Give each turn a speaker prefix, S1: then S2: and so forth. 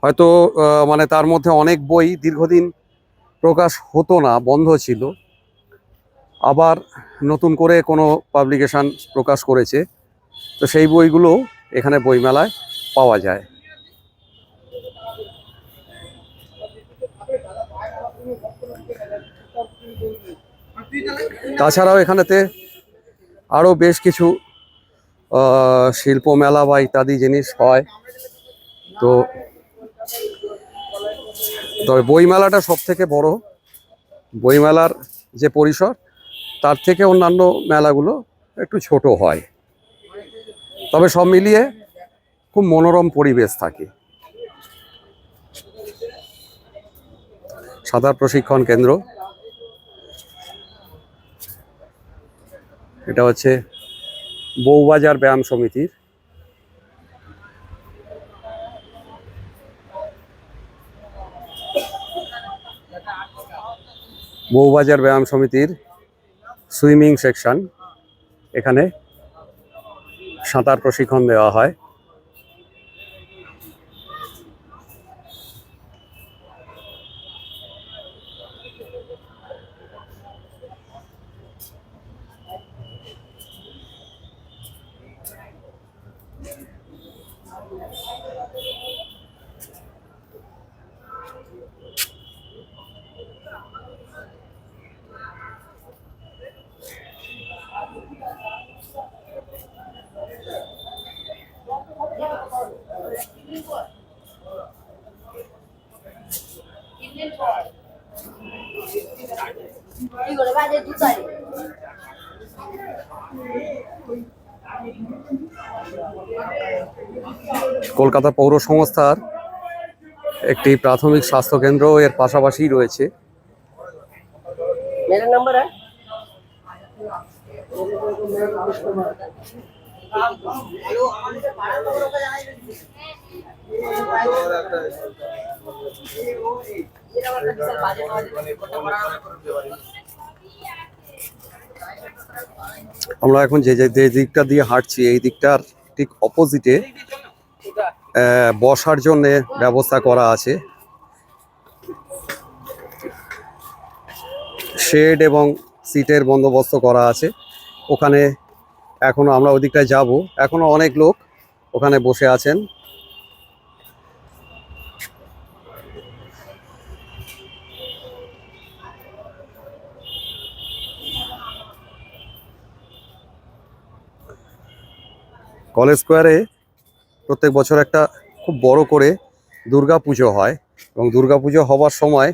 S1: হয়তো মানে তার মধ্যে অনেক বই দীর্ঘদিন প্রকাশ হতো না, বন্ধ ছিল, আবার নতুন করে কোনো পাবলিকেশন প্রকাশ করেছে, তো সেই বইগুলো এখানে বইমেলায় পাওয়া যায়। তাছাড়াও এখানেতে আরও বেশ কিছু শিল্প মেলা বা ইত্যাদি জিনিস হয়। তো তবে বইমেলাটা সব থেকে বড়, বইমেলার যে পরিসর তার থেকে অন্যান্য মেলাগুলো একটু ছোট হয়, তবে সব মিলিয়ে খুব মনোরম পরিবেশ থাকে। সাঁতার প্রশিক্ষণ কেন্দ্র, এটা হচ্ছে বউবাজার ব্যায়াম সমিতির। বউবাজার ব্যায়াম সমিতির সুইমিং সেকশন, এখানে সাঁতার প্রশিক্ষণ দেওয়া হয়। কলকাতা পৌর সংস্থার একটি প্রাথমিক স্বাস্থ্য কেন্দ্র এর পাশাপাশি রয়েছে। আমরা এখন যে দিকটা দিয়ে হাঁটছি, এই দিকটার ঠিক অপোজিটে বসার জন্য ব্যবস্থা করা আছে, শেড এবং সিটের বন্দোবস্ত করা আছে। ওখানে এখনো আমরা ওই দিকটায় যাব, এখনো অনেক লোক ওখানে বসে আছেন। কলেজ স্কোয়ারে প্রত্যেক বছর একটা খুব বড় করে দুর্গা পুজো হয়, এবং দুর্গা পুজো হবার সময়